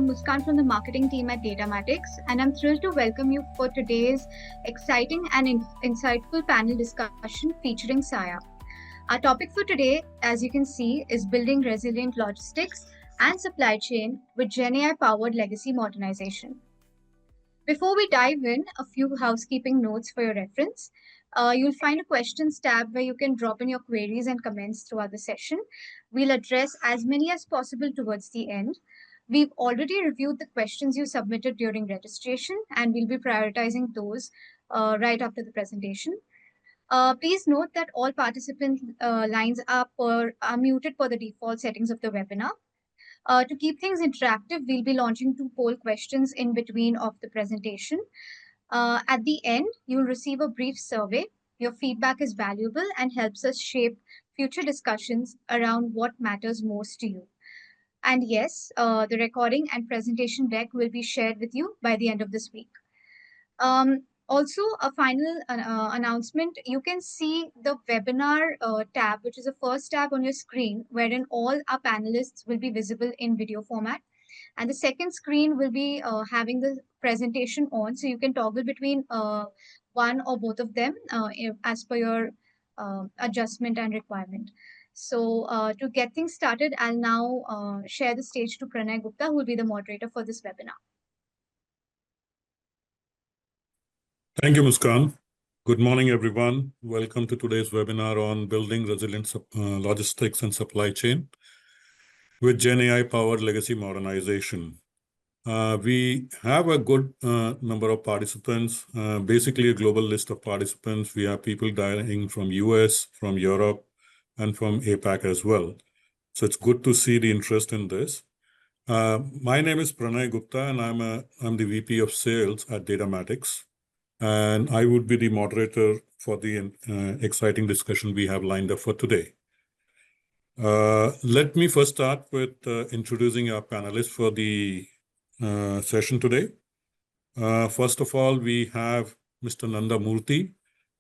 Muskan from the marketing team at Datamatics, and I'm thrilled to welcome you for today's exciting and insightful panel discussion featuring SAIA. Our topic for today, as you can see, is building resilient logistics and supply chain with GenAI-powered legacy modernization. Before we dive in, a few housekeeping notes for your reference. You'll find a questions tab where you can drop in your queries and comments throughout the session. We'll address as many as possible towards the end. We've already reviewed the questions you submitted during registration, and we'll be prioritizing those right after the presentation. Please note that all participant lines are muted per the default settings of the webinar. To keep things interactive, we'll be launching 2 poll questions in between of the presentation. At the end, you'll receive a brief survey. Your feedback is valuable and helps us shape future discussions around what matters most to you. And yes, the recording and presentation deck will be shared with you by the end of this week. Also, a final announcement, you can see the webinar tab, which is the first tab on your screen, wherein all our panelists will be visible in video format. And the second screen will be having the presentation on, so you can toggle between one or both of them as per your adjustment and requirement. So to get things started, I'll now share the stage to Pranay Gupta, who will be the moderator for this webinar. Thank you, Muskan. Good morning, everyone. Welcome to today's webinar on building resilient logistics and supply chain with GenAI-powered legacy modernization. We have a good number of participants, basically a global list of participants. We have people dialing from US, from Europe, and from APAC as well. So it's good to see the interest in this. My name is Pranay Gupta, and I'm the VP of Sales at Datamatics. And I would be the moderator for the exciting discussion we have lined up for today. Let me first start with introducing our panelists for the session today. First of all, we have Mr. Nanda Murthy.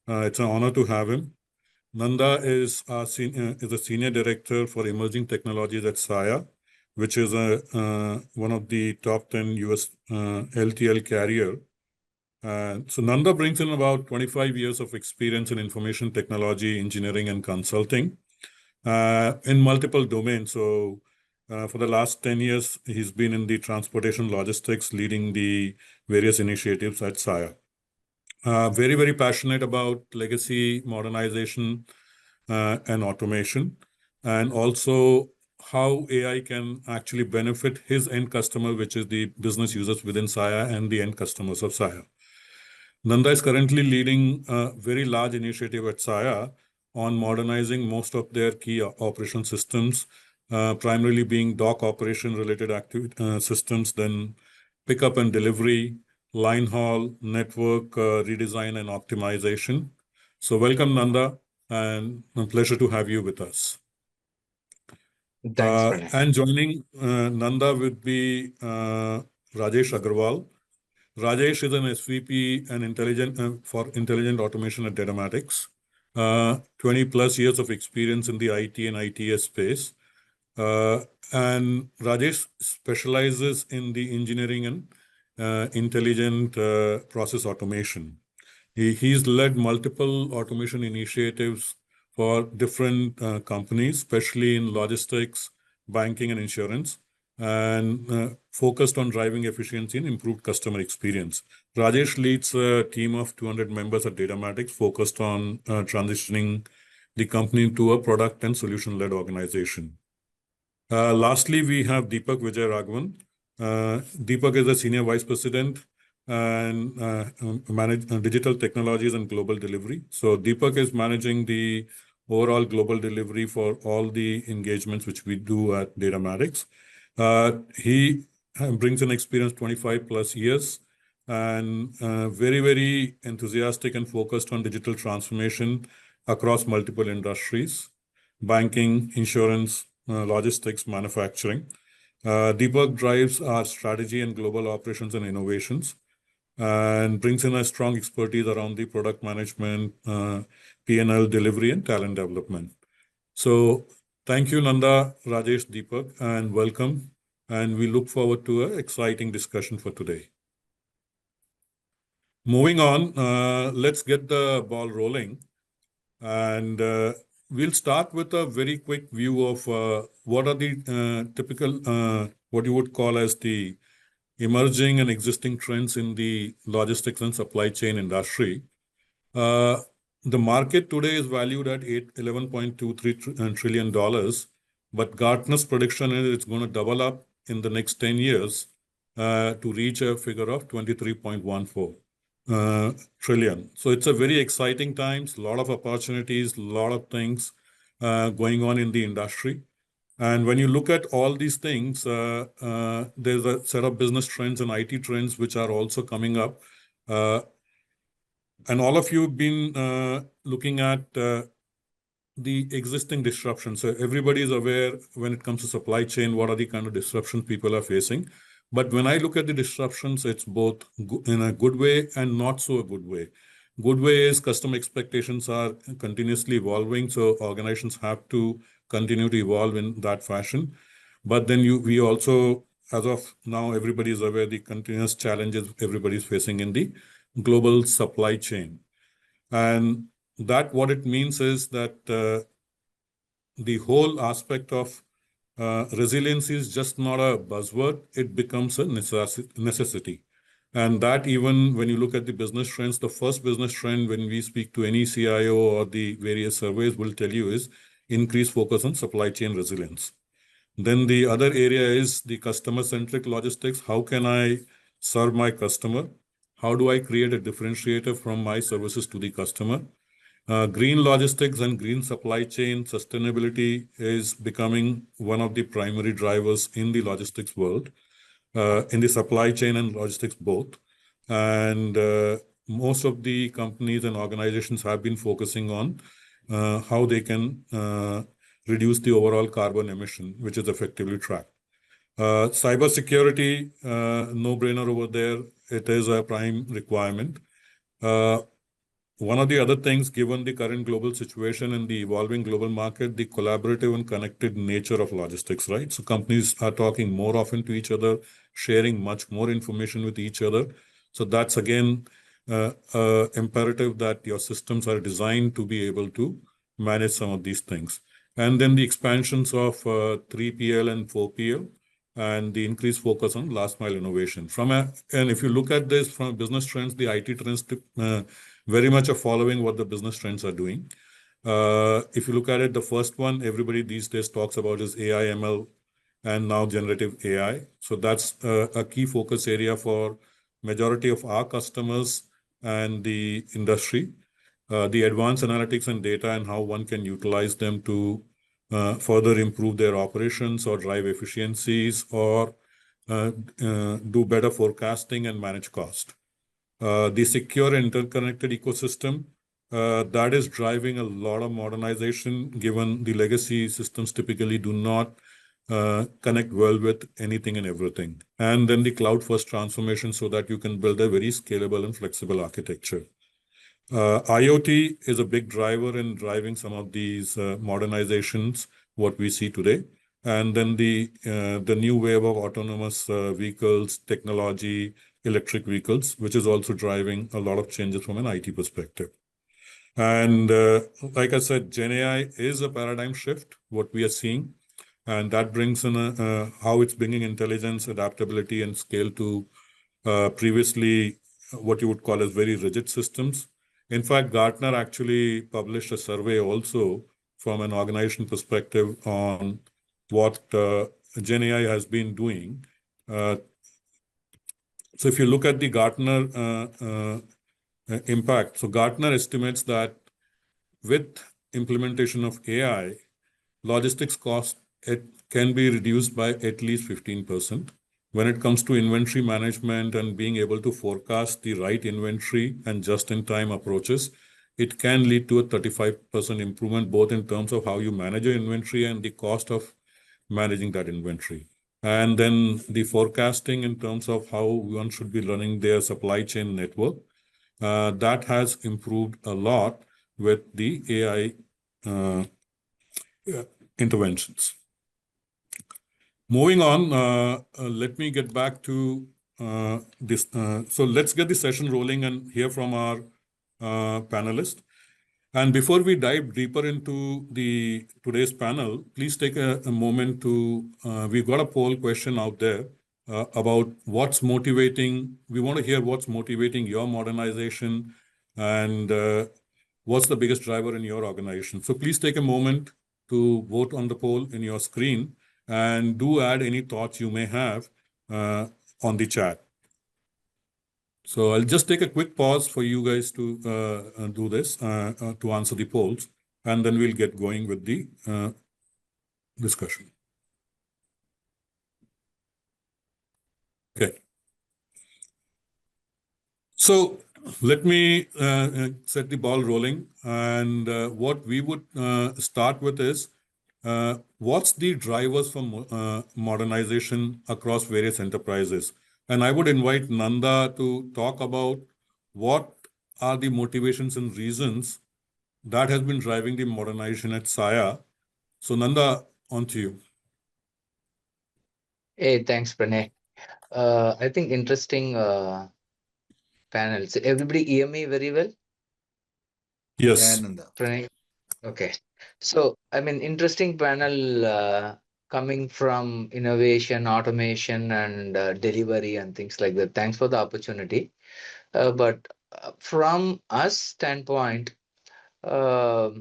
It's an honor to have him. Nanda is a Senior Director for Emerging Technologies at SAIA, which is one of the top 10 US LTL carrier. So Nanda brings in about 25 years of experience in information technology, engineering, and consulting in multiple domains. So for the last 10 years, he's been in the transportation logistics, leading the various initiatives at SAIA. Very, very passionate about legacy modernization and automation, and also how AI can actually benefit his end customer, which is the business users within SAIA and the end customers of SAIA. Nanda is currently leading a very large initiative at SAIA on modernizing most of their key operation systems, primarily being dock operation related systems, then pickup and delivery, line haul, network redesign and optimization. So welcome, Nanda, and a pleasure to have you with us. Thanks, and joining Nanda would be Rajesh Agarwal. Rajesh is an SVP and for intelligent automation at Datamatics. 20 plus years of experience in the IT and ITS space. And Rajesh specializes in the engineering and intelligent process automation. He's led multiple automation initiatives for different companies, especially in logistics, banking, and insurance, and focused on driving efficiency and improved customer experience. Rajesh leads a team of 200 members at Datamatics focused on transitioning the company into a product and solution-led organization. Lastly, we have Deepak Vijay Raghavan. Deepak is a Senior Vice President and manage digital technologies and global delivery. So Deepak is managing the overall global delivery for all the engagements which we do at Datamatics. He brings an experience 25 plus years and very, very enthusiastic and focused on digital transformation across multiple industries, banking, insurance, logistics, manufacturing. Deepak drives our strategy and global operations and innovations and brings in a strong expertise around the product management, P&L delivery, and talent development. So thank you, Nanda, Rajesh, Deepak, and welcome. and we look forward to an exciting discussion for today. Moving on, let's get the ball rolling. And we'll start with a very quick view of what are the typical, what you would call as the emerging and existing trends in the logistics and supply chain industry. The market today is valued at $11.23 trillion, but Gartner's prediction is it's going to double up in the next 10 years to reach a figure of 23.14 trillion. So it's a very exciting times, a lot of opportunities, a lot of things going on in the industry. And when you look at all these things, there's a set of business trends and IT trends which are also coming up. And all of you have been looking at the existing disruptions. So everybody is aware when it comes to supply chain, what are the kind of disruptions people are facing. But when I look at the disruptions, it's both in a good way and not so a good way. Good way is customer expectations are continuously evolving, so organizations have to continue to evolve in that fashion. But then we also, as of now, everybody is aware the continuous challenges everybody is facing in the global supply chain. And that what it means is that the whole aspect of resilience is just not a buzzword, it becomes a necessity. And that even when you look at the business trends, the first business trend when we speak to any CIO or the various surveys will tell you is increased focus on supply chain resilience. Then the other area is the customer-centric logistics. How can I serve my customer? How do I create a differentiator from my services to the customer? Green logistics and green supply chain sustainability is becoming one of the primary drivers in the logistics world, in the supply chain and logistics both. And most of the companies and organizations have been focusing on how they can reduce the overall carbon emission, which is effectively tracked. Cybersecurity, no-brainer over there. It is a prime requirement. One of the other things, given the current global situation and the evolving global market, the collaborative and connected nature of logistics, right? So companies are talking more often to each other, sharing much more information with each other. So that's again imperative that your systems are designed to be able to manage some of these things. And then the expansions of 3PL and 4PL and the increased focus on last mile innovation. And if you look at this from business trends, the IT trends very much are following what the business trends are doing. If you look at it, the first one everybody these days talks about is AI, ML, and now generative AI. So that's a key focus area for majority of our customers and the industry. The advanced analytics and data and how one can utilize them to further improve their operations or drive efficiencies or do better forecasting and manage cost. The secure interconnected ecosystem, that is driving a lot of modernization given the legacy systems typically do not connect well with anything and everything. And then the cloud first transformation so that you can build a very scalable and flexible architecture. IoT is a big driver in driving some of these modernizations, what we see today. And then the new wave of autonomous vehicles, technology, electric vehicles, which is also driving a lot of changes from an IT perspective. And like I said, GenAI is a paradigm shift, what we are seeing. And that brings in how it's bringing intelligence, adaptability, and scale to previously what you would call as very rigid systems. In fact, Gartner actually published a survey also from an organization perspective on what GenAI has been doing. So if you look at the Gartner impact, so Gartner estimates that with implementation of AI, logistics cost can be reduced by at least 15%. When it comes to inventory management and being able to forecast the right inventory and just-in-time approaches, it can lead to a 35% improvement, both in terms of how you manage your inventory and the cost of managing that inventory. And then the forecasting in terms of how one should be running their supply chain network, that has improved a lot with the AI interventions. Moving on, let me get back to this. So let's get the session rolling and hear from our panelists. And before we dive deeper into today's panel, please take a moment to, we've got a poll question out there about what's motivating. We want to hear what's motivating your modernization and what's the biggest driver in your organization. So please take a moment to vote on the poll in your screen and do add any thoughts you may have on the chat. So I'll just take a quick pause for you guys to do this, to answer the polls, and then we'll get going with the discussion. Okay. So let me set the ball rolling. And what we would start with is, what's the drivers for modernization across various enterprises? And I would invite Nanda to talk about what are the motivations and reasons that has been driving the modernization at SAIA. So Nanda, on to you. Hey, thanks, Pranay. I think interesting panel. So everybody hear me very well? Yes. Pranay? Okay. So, I mean, interesting panel coming from innovation, automation, and delivery and things like that. Thanks for the opportunity. But from us standpoint, I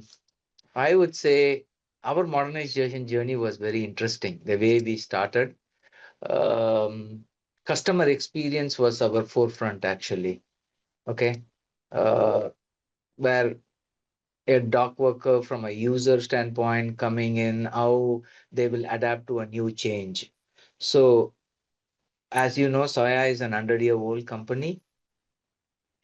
would say our modernization journey was very interesting. The way we started, um, customer experience was our forefront actually. Okay, where a dock worker from a user standpoint coming in, how they will adapt to a new change. So, as you know, Soya is an 100-year-old company,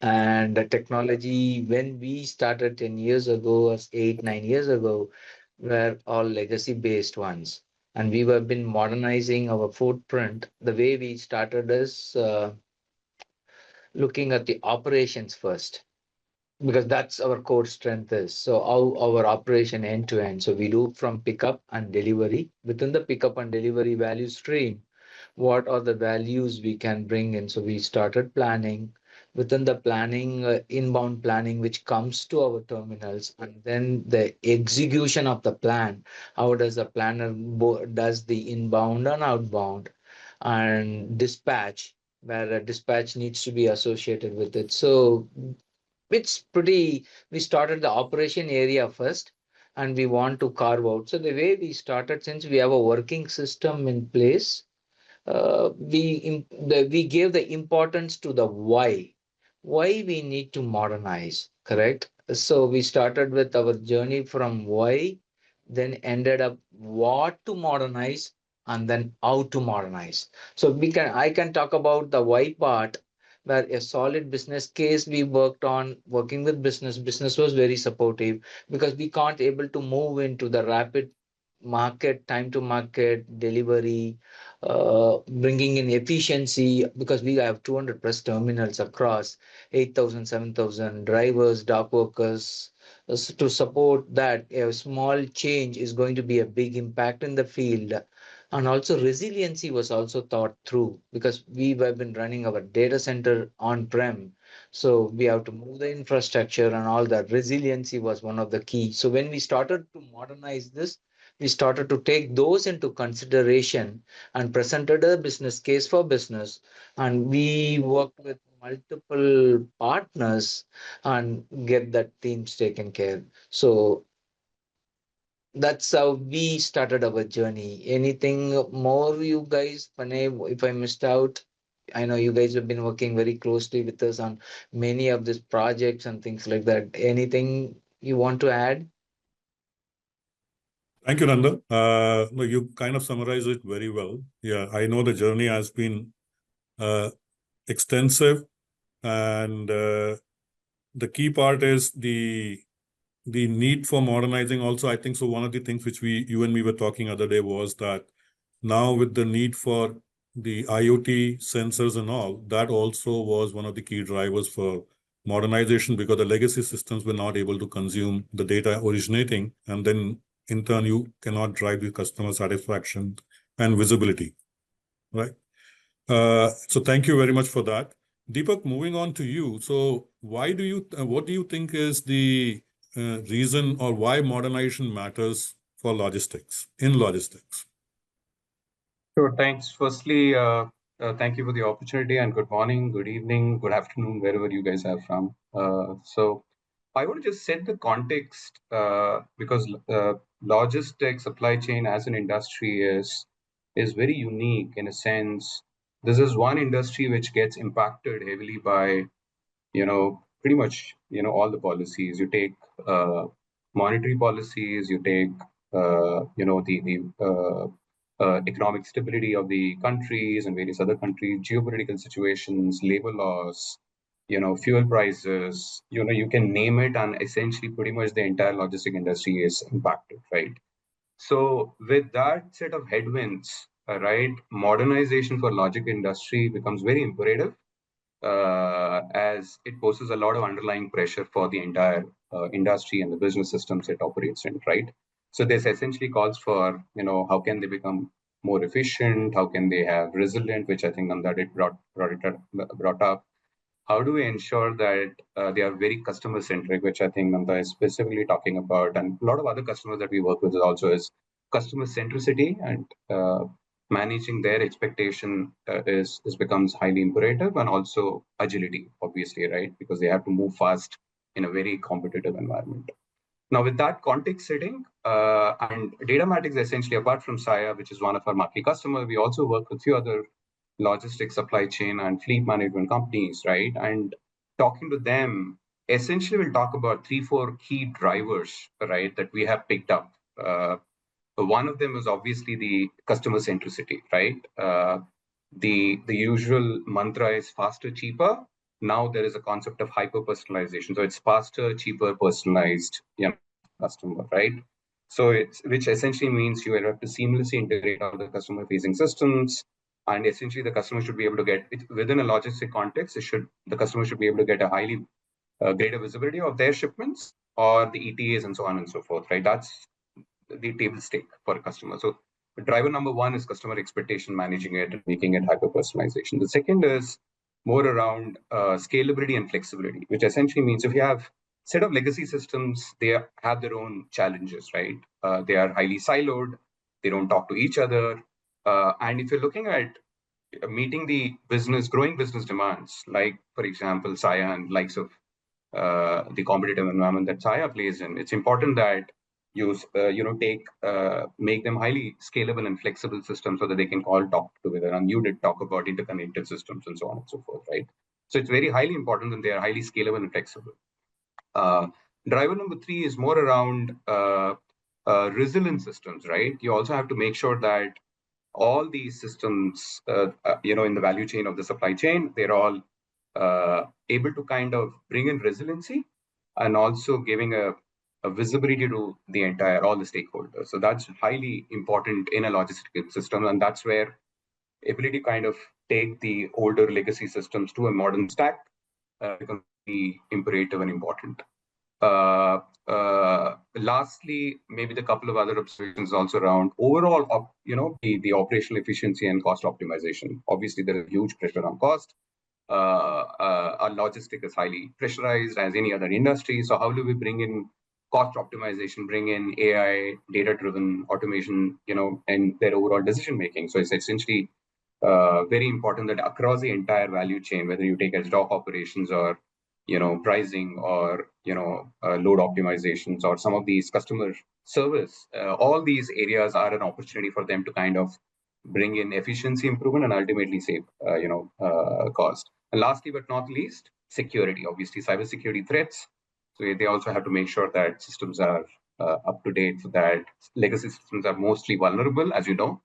and the technology when we started 10 years ago, or 8, 9 years ago, were all legacy based ones. And we have been modernizing our footprint. The way we started is looking at the operations first, because that's our core strength is. So how our operation end to end. So we do from pickup and delivery. Within the pickup and delivery value stream, what are the values we can bring in? So we started planning. Within the planning, inbound planning, which comes to our terminals, and then the execution of the plan. How does the planner does the inbound and outbound, and dispatch, where a dispatch needs to be associated with it. So it's pretty, we started the operation area first, and we want to carve out. So the way we started, since we have a working system in place, we gave the importance to the why we need to modernize, correct? So we started with our journey from why, then ended up what to modernize, and then how to modernize. So I can talk about the why part, where a solid business case we worked on, working with business was very supportive, because we can't able to move into the rapid market, time to market delivery, bringing in efficiency, because we have 200 plus terminals across 8,000, 7,000 drivers, dock workers. To support that, a small change is going to be a big impact in the field. And also resiliency was also thought through, because we have been running our data center on-prem. So we have to move the infrastructure, and all that. Resiliency was one of the key. So when we started to modernize this, we started to take those into consideration and presented a business case for business. And we worked with multiple partners and get that teams taken care. So that's how we started our journey. Anything more, you guys? Panay, if I missed out, I know you guys have been working very closely with us on many of these projects and things like that. Anything you want to add? Thank you, Nanda. No, you kind of summarized it very well. Yeah, I know the journey has been extensive, and the key part is the need for modernizing also. I think so. One of the things which you and me were talking other day was that now with the need for the IoT sensors and all, that also was one of the key drivers for modernization, because the legacy systems were not able to consume the data originating, and then in turn you cannot drive the customer satisfaction and visibility, right? So thank you very much for that. Deepak, moving on to you. So what do you think is the reason or why modernization matters for logistics, in logistics? Sure, thanks. Firstly, thank you for the opportunity and good morning, good evening, good afternoon, wherever you guys are from. So I want to just set the context because logistics supply chain as an industry is very unique in a sense. This is one industry which gets impacted heavily by pretty much all the policies. You take monetary policies, you take the economic stability of the countries and various other countries, geopolitical situations, labor laws, fuel prices, you can name it, and essentially pretty much the entire logistic industry is impacted, right? So with that set of headwinds, right, modernization for logic industry becomes very imperative, as it poses a lot of underlying pressure for the entire industry and the business systems it operates in, right? So this essentially calls for, how can they become more efficient? How can they have resilient, which I think Nanda did brought up. How do we ensure that they are very customer centric, which I think Nanda is specifically talking about, and a lot of other customers that we work with also is customer centricity, and managing their expectation is becomes highly imperative, and also agility, obviously, right? Because they have to move fast in a very competitive environment. Now, with that context setting, and Datamatics essentially, apart from SAIA, which is one of our marquee customers, we also work with a few other logistics, supply chain, and fleet management companies, right? And talking to them, essentially, we'll talk about 3-4 key drivers, right, that we have picked up. One of them is obviously the customer centricity, right? The usual mantra is faster, cheaper. Now there is a concept of hyper personalization. So it's faster, cheaper, personalized, customer, right? So which essentially means you have to seamlessly integrate all the customer facing systems, and essentially the customer should be able to get it within a logistic context. The customer should be able to get a highly greater visibility of their shipments or the ETAs and so on and so forth, right? That's the table stake for a customer. So driver number one is customer expectation, managing it and making it hyper personalization. The second is more around scalability and flexibility, which essentially means if you have set of legacy systems, they have their own challenges, right? They are highly siloed, they don't talk to each other, and if you're looking at meeting the growing business demands, like for example SAIA and likes of the competitive environment that SAIA plays in, it's important that you make them highly scalable and flexible systems so that they can all talk together. And you did talk about interconnected systems and so on and so forth, right? So it's very highly important that they are highly scalable and flexible. Driver number 3 is more around resilient systems, right? You also have to make sure that all these systems, in the value chain of the supply chain, they're all able to kind of bring in resiliency and also giving a visibility to all the stakeholders. So that's highly important in a logistics system, and that's where ability to kind of take the older legacy systems to a modern stack becomes imperative and important. Lastly, maybe the couple of other observations also around overall, the operational efficiency and cost optimization. Obviously, there is huge pressure on cost. Our logistic is highly pressurized as any other industry. So how do we bring in cost optimization, bring in AI, data-driven automation, and their overall decision making? So it's essentially very important that across the entire value chain, whether you take as dock operations or pricing or load optimizations or some of these customer service, all these areas are an opportunity for them to kind of bring in efficiency improvement and ultimately save cost. And lastly but not least, security. Obviously, cybersecurity threats. So they also have to make sure that systems are up to date, so that legacy systems are mostly vulnerable, as you know.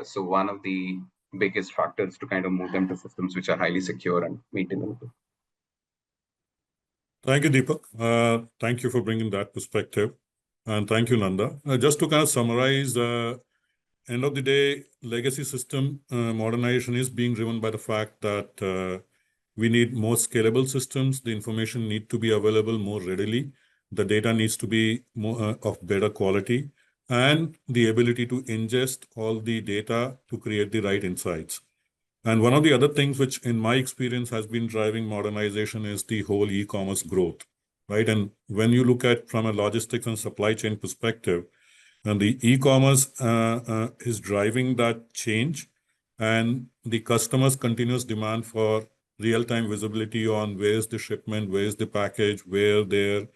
So one of the biggest factors to kind of move them to systems which are highly secure and maintainable. Thank you, Deepak. Thank you for bringing that perspective. And thank you, Nanda. Just to kind of summarize, end of the day, legacy system modernization is being driven by the fact that we need more scalable systems. The information need to be available more readily. The data needs to be more of better quality. and the ability to ingest all the data to create the right insights. And one of the other things which in my experience has been driving modernization is the whole e-commerce growth, right? And when you look at from a logistics and supply chain perspective, and the e-commerce is driving that change, and the customer's continuous demand for real-time visibility on where's the shipment, where's the package, where their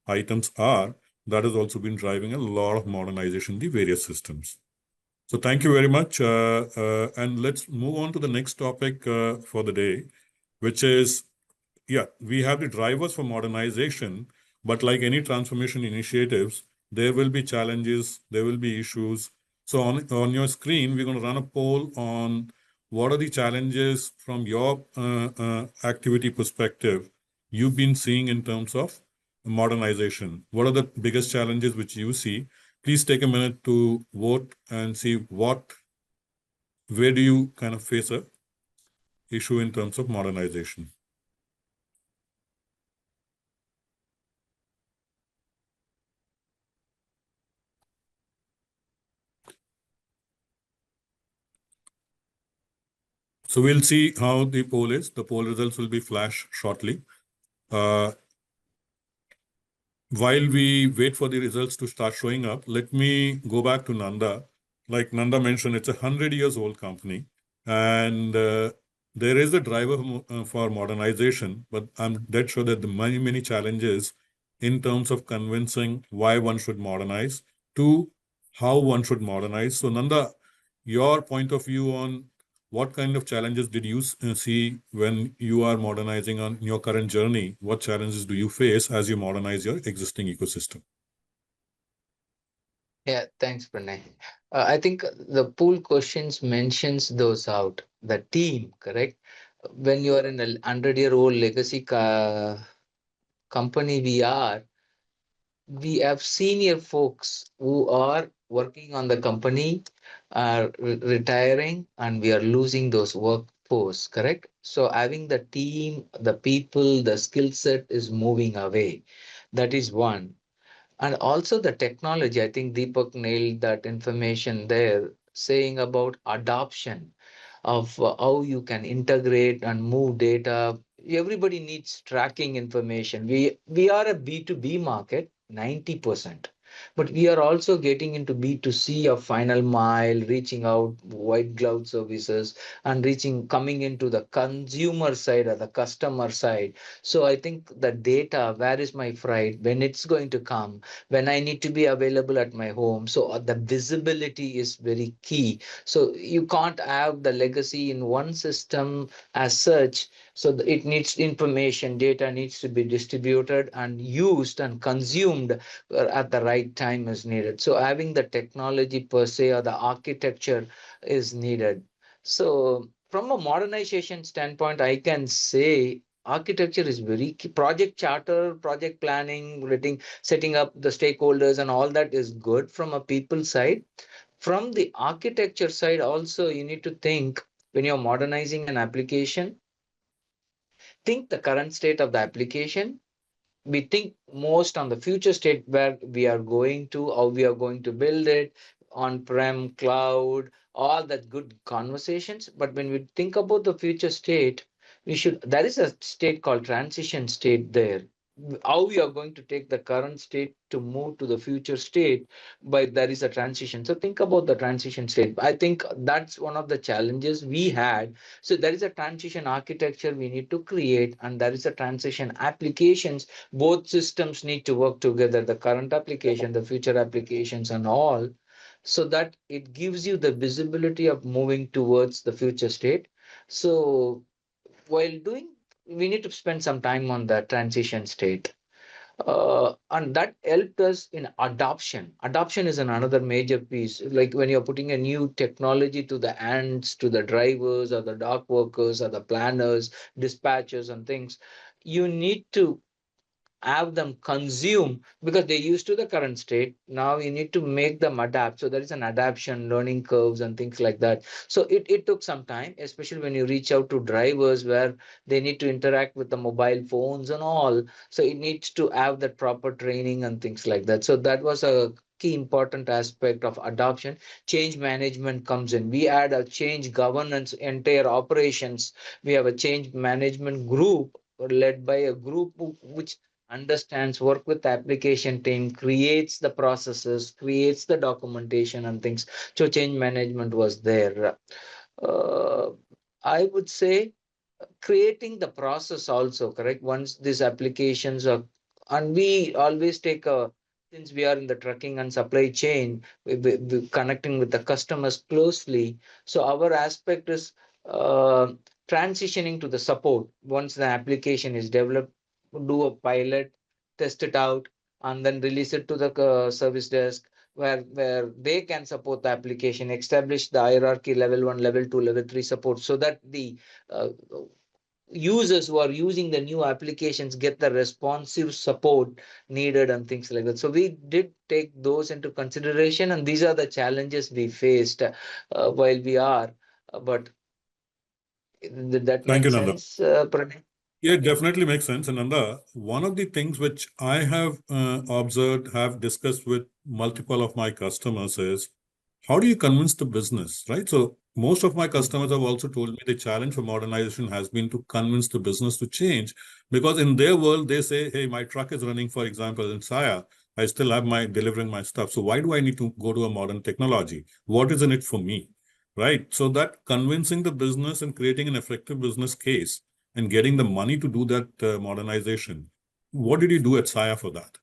items are, that has also been driving a lot of modernization in the various systems. So thank you very much. And let's move on to the next topic for the day, which is, we have the drivers for modernization, but like any transformation initiatives, there will be challenges, there will be issues. So on your screen, we're going to run a poll on what are the challenges from your activity perspective you've been seeing in terms of modernization. What are the biggest challenges which you see? Please take a minute to vote and see where do you kind of face a issue in terms of modernization. So we'll see how the poll is. The poll results will be flashed shortly. While we wait for the results to start showing up, let me go back to Nanda. Like Nanda mentioned, it's a 100-year-old company, and there is a driver for modernization, but I'm dead sure that the many challenges in terms of convincing why one should modernize to how one should modernize. So Nanda, your point of view on what kind of challenges did you see when you are modernizing on your current journey? What challenges do you face as you modernize your existing ecosystem? Yeah, thanks, Pranay. I think the pool questions mentions those out. The team, correct? When you are in a 100-year-old legacy company, we have senior folks who are working on the company, are retiring, and we are losing those workforce, correct? So having the team, the people, the skill set is moving away. That is one. And also the technology, I think Deepak nailed that information there, saying about adoption of how you can integrate and move data. Everybody needs tracking information. We are a B2B market, 90%. But we are also getting into B2C of final mile, reaching out white glove services and coming into the consumer side or the customer side. So I think the data, where is my freight, when it's going to come, when I need to be available at my home. So the visibility is very key. So you can't have the legacy in one system as such. So it needs information, data needs to be distributed and used and consumed at the right time is needed. So having the technology per se or the architecture is needed. So from a modernization standpoint, I can say architecture is very key. Project charter, project planning, setting up the stakeholders and all that is good from a people side. From the architecture side, also, you need to think when you're modernizing an application, think the current state of the application. We think most on the future state where we are going to, how we are going to build it, on-prem, cloud, all that good conversations. But when we think about the future state, there is a state called transition state there. How we are going to take the current state to move to the future state, but there is a transition. So think about the transition state. I think that's one of the challenges we had. So there is a transition architecture we need to create, and there is a transition applications. Both systems need to work together, the current application, the future applications, and all, so that it gives you the visibility of moving towards the future state. So while doing, we need to spend some time on the transition state. And that helped us in adoption. Adoption is another major piece. Like when you're putting a new technology to the hands, to the drivers or the dock workers or the planners, dispatchers and things, you need to have them consume because they're used to the current state. Now you need to make them adapt. So there is an adaptation, learning curves and things like that. So it took some time, especially when you reach out to drivers where they need to interact with the mobile phones and all. So it needs to have that proper training and things like that. So that was a key important aspect of adoption, change management comes in. We add a change governance, entire operations. We have a change management group led by a group which understands, work with the application team, creates the processes, creates the documentation and things. So change management was there. uh, I would say creating the process also, correct? Once these applications are, and we always take a, since we are in the trucking and supply chain, we connecting with the customers closely. So our aspect is uh, transitioning to the support. Once the application is developed, do a pilot, test it out, and then release it to the service desk where they can support the application, establish the hierarchy, level 1, level 2, level 3 support, so that the uh, users who are using the new applications get the responsive support needed and things like that. So we did take those into consideration, and these are the challenges we faced while we are. But did that Thank make you, Nanda. sense, Pranay? Yeah, it definitely makes sense. And Nanda, one of the things which I have observed, have discussed with multiple of my customers is how do you convince the business, right? So most of my customers have also told me the challenge for modernization has been to convince the business to change, because in their world, they say, hey, my truck is running, for example, in SAIA. I still have my delivering my stuff. So why do I need to go to a modern technology? What is in it for me, right? So that convincing the business and creating an effective business case and getting the money to do that modernization. What did you do at SAIA for that?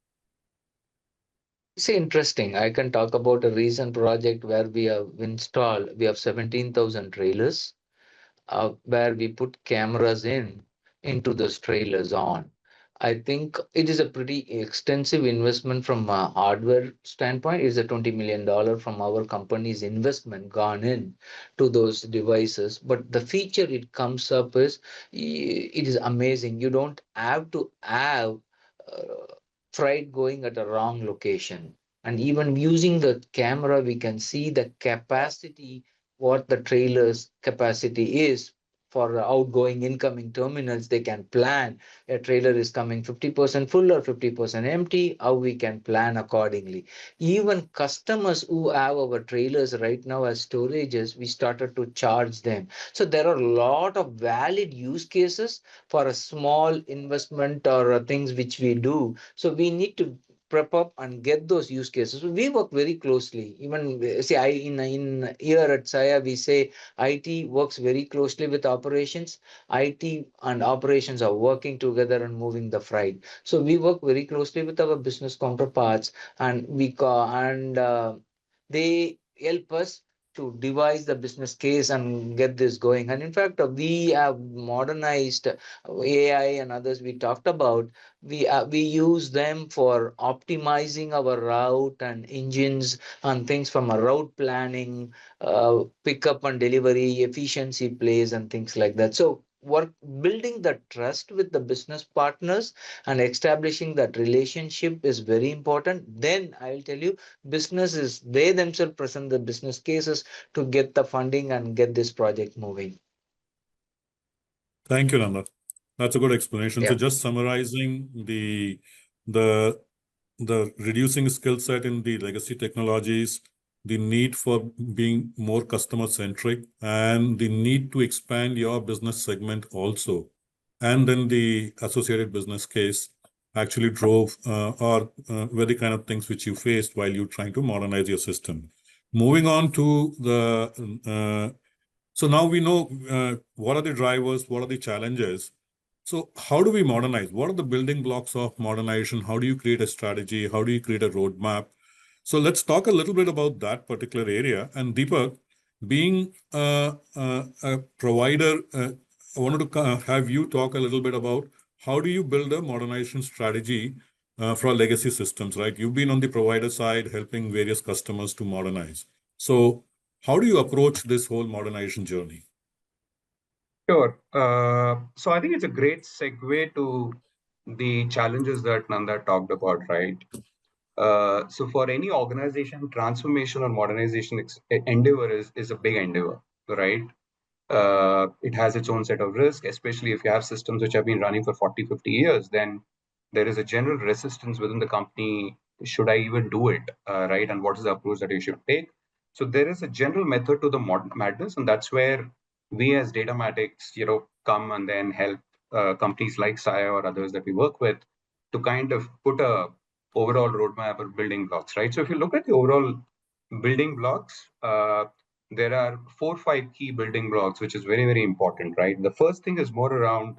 It's interesting. I can talk about a recent project where we have 17,000 trailers, where we put cameras into those trailers on. I think it is a pretty extensive investment from a hardware standpoint. It's a $20 million from our company's investment gone in to those devices. But the feature it comes up is it is amazing. You don't have to have freight going at a wrong location. And even using the camera, we can see the capacity, what the trailer's capacity is for outgoing, incoming terminals. They can plan a trailer is coming 50% full or 50% empty, how we can plan accordingly. Even customers who have our trailers right now as storages, we started to charge them. So there are a lot of valid use cases for a small investment or things which we do. So we need to prep up and get those use cases. We work very closely. Even see, I in here at SAIA, we say IT works very closely with operations. IT and operations are working together and moving the freight. So we work very closely with our business counterparts, and they help us to devise the business case and get this going. And in fact, we have modernized AI and others we talked about. We use them for optimizing our route and engines and things from a route planning, pickup and delivery, efficiency plays, and things like that. So work building the trust with the business partners and establishing that relationship is very important. Then I'll tell you, businesses, they themselves present the business cases to get the funding and get this project moving. Thank you, Nanda. That's a good explanation. So Yeah. just summarizing the reducing skill set in the legacy technologies, the need for being more customer centric, and the need to expand your business segment also, and then the associated business case actually drove or were the kind of things which you faced while you're trying to modernize your system. Moving on to so now we know what are the drivers, what are the challenges. So how do we modernize? What are the building blocks of modernization? How do you create a strategy? How do you create a roadmap? So let's talk a little bit about that particular area. And Deepak, being a provider, I wanted to have you talk a little bit about how do you build a modernization strategy for legacy systems, right? You've been on the provider side helping various customers to modernize. So how do you approach this whole modernization journey? Sure. So I think it's a great segue to the challenges that Nanda talked about, right? So for any organization, transformation or modernization endeavor is a big endeavor, right? It has its own set of risks, especially if you have systems which have been running for 40, 50 years, then there is a general resistance within the company should I even do it, right? And what is the approach that you should take? So there is a general method to the madness, and that's where we as Datamatics, come and then help companies like SAIA or others that we work with to kind of put a overall roadmap or building blocks, right? So if you look at the overall building blocks, there are 4 or 5 key building blocks, which is very, very important, right? The first thing is more around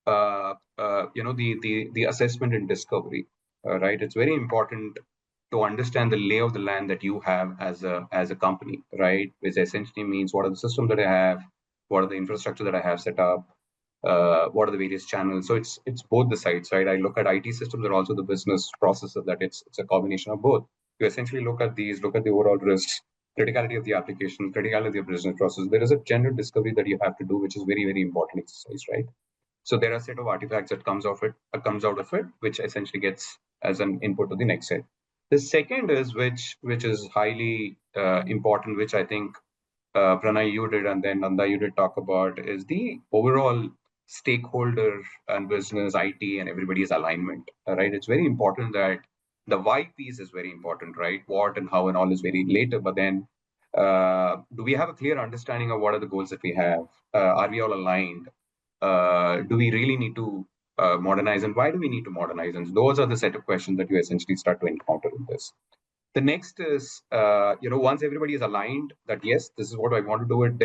the assessment and discovery, right? It's very important to understand the lay of the land that you have as a company, right? Which essentially means what are the systems that I have, what are the infrastructure that I have set up, what are the various channels. So it's both the sides, right? I look at IT systems and also the business processes. That it's a combination of both. You essentially look at the overall risks, criticality of the application, criticality of the business process. There is a general discovery that you have to do, which is very, very important exercise, right? So there are a set of artifacts that comes out of it, which essentially gets as an input to the next set. The second is which is highly important, which I think Pranay you did, and then Nanda you did talk about, is the overall stakeholder and business, IT, and everybody's alignment. Right? It's very important that the why piece is very important, right? What and how and all is very later, but then do we have a clear understanding of what are the goals that we have? Are we all aligned? Do we really need to modernize, and why do we need to modernize? And those are the set of questions that you essentially start to encounter in this. The next is, once everybody is aligned that yes, this is what I want to do it,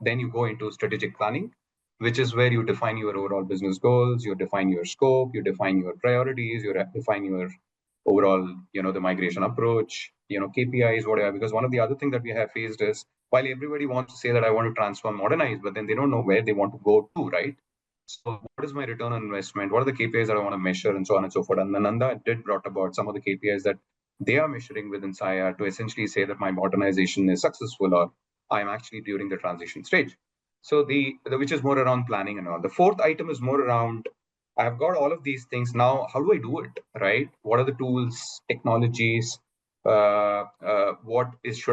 then you go into strategic planning, which is where you define your overall business goals, you define your scope, you define your priorities, you define your overall, the migration approach, KPIs, whatever. Because one of the other things that we have faced is, while everybody wants to say that I want to transform, modernize, but then they don't know where they want to go to, right? So what is my return on investment? What are the KPIs that I want to measure, and so on and so forth? And Nanda did brought about some of the KPIs that they are measuring within SAIA to essentially say that my modernization is successful, or I'm actually during the transition stage. So which is more around planning and all. The fourth item is more around, I've got all of these things now. How do I do it, right? What are the tools, technologies? Should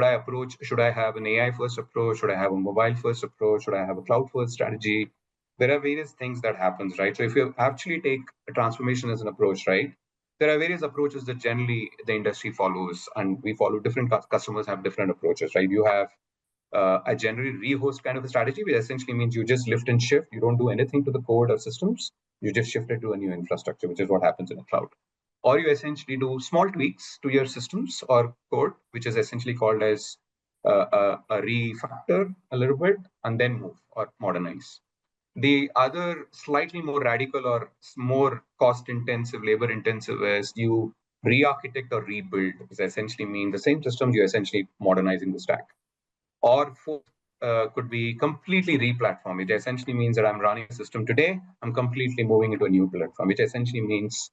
I approach? Should I have an AI first approach? Should I have a mobile first approach? Should I have a cloud first strategy? There are various things that happens, right? So if you actually take a transformation as an approach, right? There are various approaches that generally the industry follows, and we follow. Different customers have different approaches, right? You have a generally rehost kind of a strategy, which essentially means you just lift and shift. You don't do anything to the code or systems. You just shift it to a new infrastructure, which is what happens in a cloud. Or you essentially do small tweaks to your systems or code, which is essentially called as a refactor a little bit, and then move or modernize. The other slightly more radical or more cost-intensive, labor-intensive is you re-architect or rebuild, which essentially means the same systems, you're essentially modernizing the stack. Or fourth could be completely re-platform, which essentially means that I'm running a system today, I'm completely moving into a new platform, which essentially means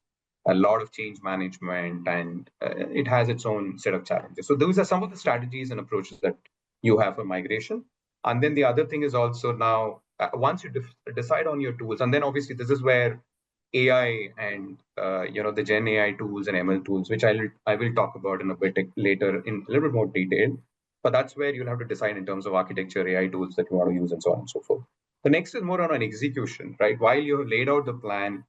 a lot of change management, and it has its own set of challenges. So those are some of the strategies and approaches that you have for migration. And then the other thing is also now, once you decide on your tools, and then obviously this is where AI and the Gen AI tools and ML tools, which I will talk about in a bit later in a little bit more detail. But that's where you'll have to decide in terms of architecture, AI tools that you want to use, and so on and so forth. The next is more on an execution, right? While you have laid out the plan,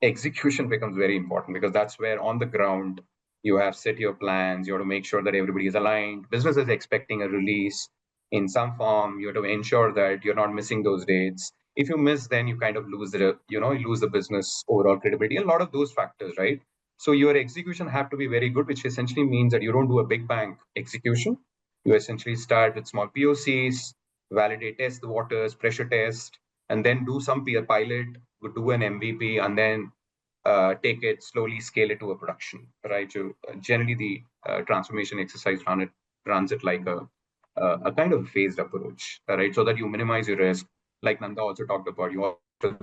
execution becomes very important, because that's where on the ground you have set your plans. You have to make sure that everybody is aligned. Business is expecting a release in some form. You have to ensure that you're not missing those dates. If you miss, then you kind of lose the business overall credibility. A lot of those factors, right? So your execution have to be very good, which essentially means that you don't do a big bang execution. You essentially start with small POCs, validate, test the waters, pressure test, and then do some pilot, do an MVP, and then take it slowly, scale it to a production, right? So generally the transformation exercise runs it like a kind of phased approach, right? So that you minimize your risk. Like Nanda also talked about,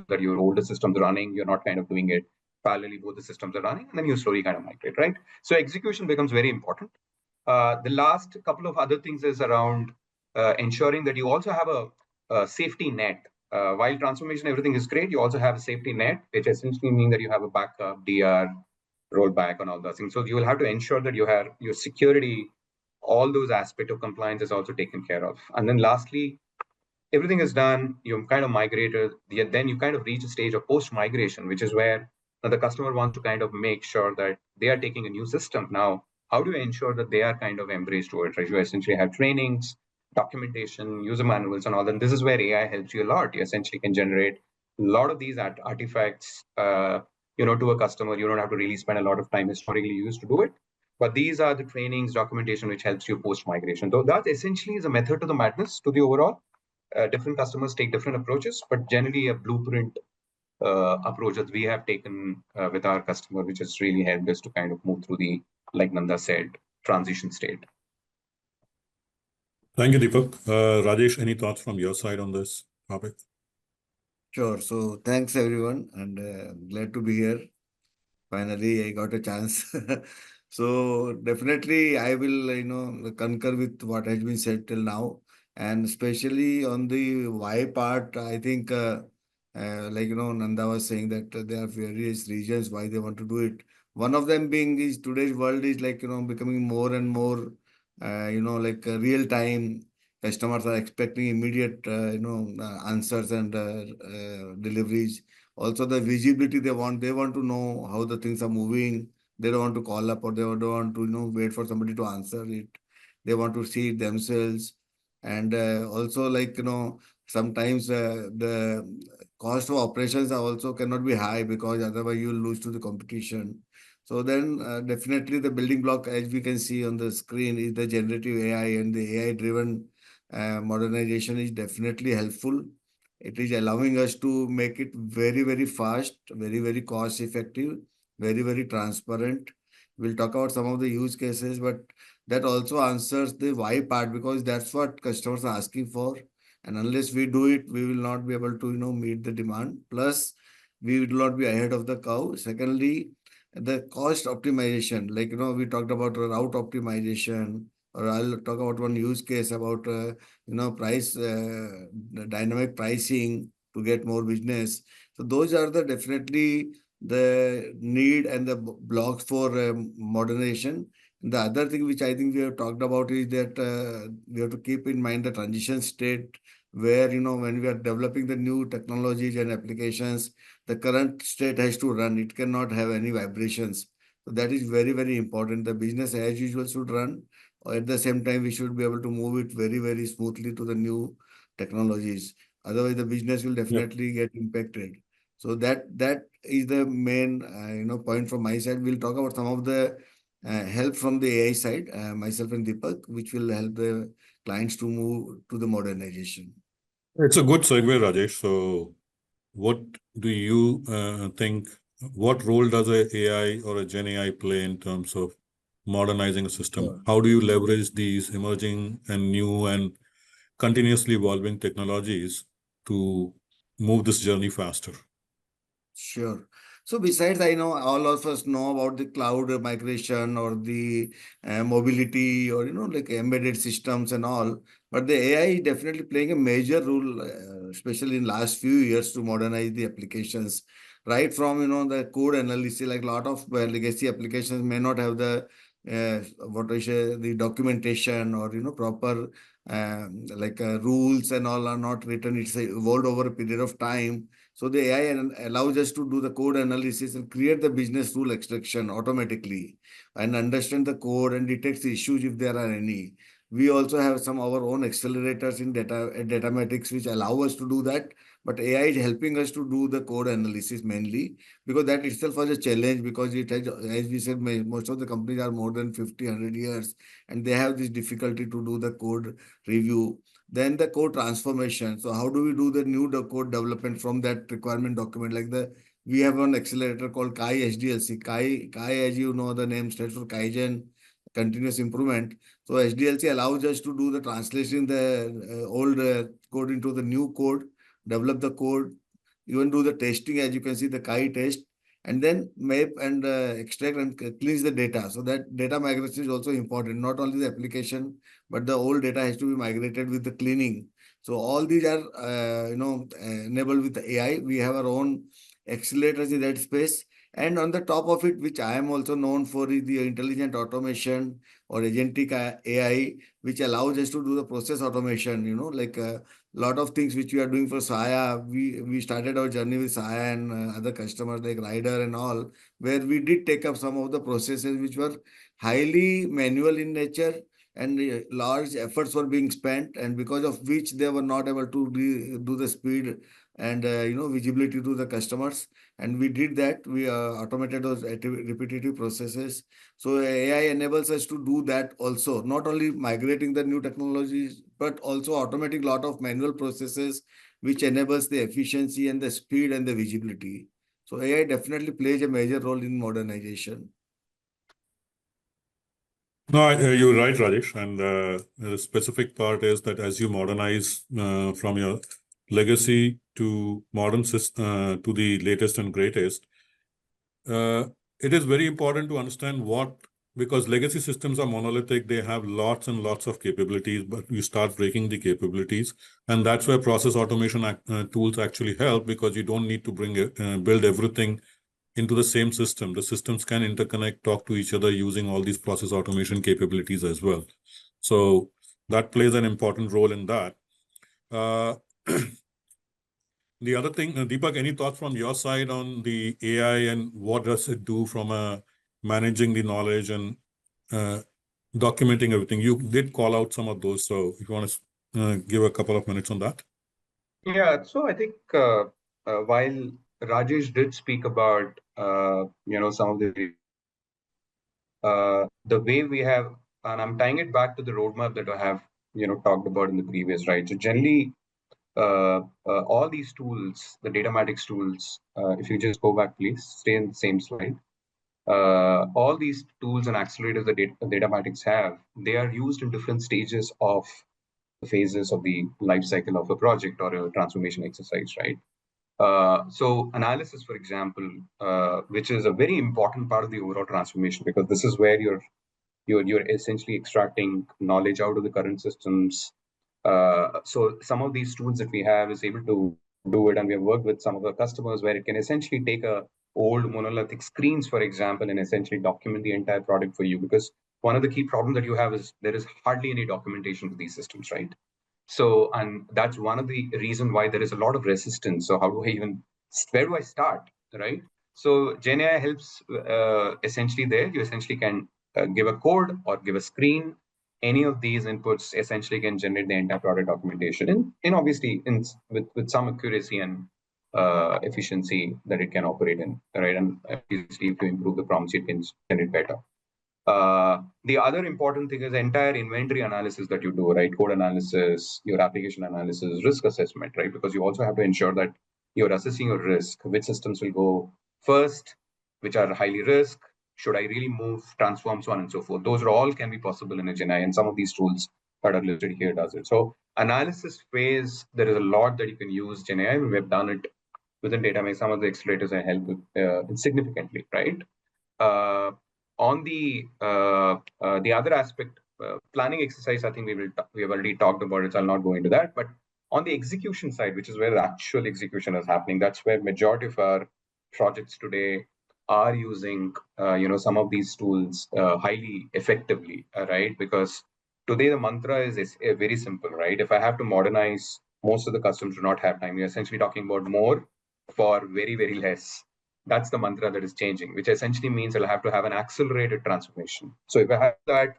that your older systems running, you're not kind of doing it parallelly, both the systems are running, and then you slowly kind of migrate, right? So execution becomes very important. The last couple of other things is around ensuring that you also have a safety net. While transformation, everything is great, you also have a safety net, which essentially means that you have a backup, DR, rollback, and all those things. So you will have to ensure that you have your security, all those aspects of compliance is also taken care of. And then lastly, everything is done, you've kind of migrated, then you kind of reach a stage of post-migration, which is where the customer wants to kind of make sure that they are taking a new system. Now, how do you ensure that they are kind of embraced to it, right? You essentially have trainings, documentation, user manuals, and all. And this is where AI helps you a lot. You essentially can generate a lot of these artifacts, to a customer. You don't have to really spend a lot of time historically used to do it. But these are the trainings, documentation, which helps you post migration. So that essentially is a method to the madness to the overall. Different customers take different approaches, but generally a blueprint approach that we have taken with our customer, which has really helped us to kind of move through the, like Nanda said, transition state. Thank you, Deepak. Rajesh, any thoughts from your side on this topic? Sure. So thanks everyone, and glad to be here. Finally, I got a chance. So definitely, I will concur with what has been said till now, and especially on the why part. I think Nanda was saying that there are various reasons why they want to do it. One of them being is today's world is becoming more and more real time. Customers are expecting immediate answers and deliveries. Also, the visibility they want to know how the things are moving. They don't want to call up, or they don't want to wait for somebody to answer it. They want to see it themselves. And also, sometimes the cost of operations are also cannot be high, because otherwise you will lose to the competition. So then definitely the building block, as we can see on the screen, is the generative AI, and the AI driven modernization is definitely helpful. It is allowing us to make it very, very fast, very, very cost effective, very, very transparent. We'll talk about some of the use cases, but that also answers the why part, because that's what customers are asking for. And unless we do it, we will not be able to, meet the demand. Plus, we will not be ahead of the curve. Secondly, the cost optimization, we talked about route optimization, or I'll talk about one use case about price dynamic pricing to get more business. So those are the definitely the need and the blocks for modernization. The other thing which I think we have talked about is that we have to keep in mind the transition state, where when we are developing the new technologies and applications, the current state has to run. It cannot have any vibrations. So that is very, very important. The business as usual should run. At the same time, we should be able to move it very, very smoothly to the new technologies. Otherwise, the business will definitely get impacted. So that is the main point from my side. We'll talk about some of the help from the AI side, myself and Deepak, which will help the clients to move to the modernization. It's a good segue, Rajesh. So what do you think, what role does a AI or a Gen AI play in terms of modernizing a system? Sure. How do you leverage these emerging and new and continuously evolving technologies to move this journey faster? Sure. So besides, I know all of us know about the cloud migration, or the mobility, or like embedded systems and all, but the AI is definitely playing a major role, especially in last few years, to modernize the applications. Right from the code analysis, like a lot of legacy applications may not have the what I say, the documentation, or proper rules and all are not written. It's evolved over a period of time. So the AI allows us to do the code analysis and create the business rule extraction automatically, and understand the code and detects the issues if there are any. We also have some of our own accelerators in Datamatics, which allow us to do that. But AI is helping us to do the code analysis mainly, because that itself was a challenge, because it has, as we said, most of the companies are more than 50, 100 years, and they have this difficulty to do the code review. Then the code transformation. So how do we do the new code development from that requirement document? We have an accelerator called Kai SDLC. Kai, as you know, the name stands for Kaizen, continuous improvement. So SDLC allows us to do the translation, the old code into the new code, develop the code, even do the testing, as you can see, the Kai test, and then map and extract and cleanse the data. So that data migration is also important. Not only the application, but the old data has to be migrated with the cleaning. So all these are enabled with the AI. We have our own accelerators in that space. And on the top of it, which I am also known for, is the intelligent automation, or agentic AI, which allows us to do the process automation, lot of things which we are doing for SAIA. We started our journey with SAIA and other customers like Rider and all, where we did take up some of the processes which were highly manual in nature, and large efforts were being spent, and because of which they were not able to do the speed and visibility to the customers. And we did that. We automated those repetitive processes. So AI enables us to do that also, not only migrating the new technologies, but also automating a lot of manual processes, which enables the efficiency and the speed and the visibility. So AI definitely plays a major role in modernization. No, you're right, Rajesh. And the specific part is that as you modernize from your legacy to to the latest and greatest, it is very important to understand because legacy systems are monolithic, they have lots and lots of capabilities, but you start breaking the capabilities. And that's where process automation tools actually help, because you don't need to build everything into the same system. The systems can interconnect, talk to each other using all these process automation capabilities as well. So that plays an important role in that. The other thing, Deepak, any thoughts from your side on the AI and what does it do from managing the knowledge and documenting everything? You did call out some of those, so if you want to give a couple of minutes on that. Yeah, so I think while Rajesh did speak about some of the way we have, and I'm tying it back to the roadmap that I have talked about in the previous, right? So generally, all these tools, the Datamatics tools, if you just go back, please stay in the same slide. All these tools and accelerators that Datamatics have, they are used in different stages of the phases of the life cycle of a project or a transformation exercise, right? So analysis, for example, which is a very important part of the overall transformation, because this is where you're essentially extracting knowledge out of the current systems. So some of these tools that we have is able to do it, and we have worked with some of our customers where it can essentially take a old monolithic screens, for example, and essentially document the entire product for you. Because one of the key problems that you have is there is hardly any documentation for these systems, right? So, and that's one of the reason why there is a lot of resistance. So how do I even, where do I start, right? So GenAI helps essentially there. You essentially can give a code or give a screen. Any of these inputs essentially can generate the entire product documentation, and obviously with some accuracy and efficiency that it can operate in, right? And obviously, if you improve the prompts, it can generate better. The other important thing is the entire inventory analysis that you do, right? Code analysis, your application analysis, risk assessment, right? Because you also have to ensure that you're assessing your risk, which systems will go first, which are highly risk, should I really move, transform, so on and so forth. Those are all can be possible in a GenAI, and some of these tools that are listed here does it. So analysis phase, there is a lot that you can use GenAI. We have done it within Datamake. Some of the accelerators I help with significantly, right? On the other aspect, planning exercise, I think we have already talked about it, so I'll not go into that. But on the execution side, which is where the actual execution is happening, that's where majority of our projects today are using some of these tools highly effectively, right? Because today the mantra is very simple, right? If I have to modernize, most of the customers do not have time. We're essentially talking about more for very, very less. That's the mantra that is changing, which essentially means I'll have to have an accelerated transformation. So if I have that,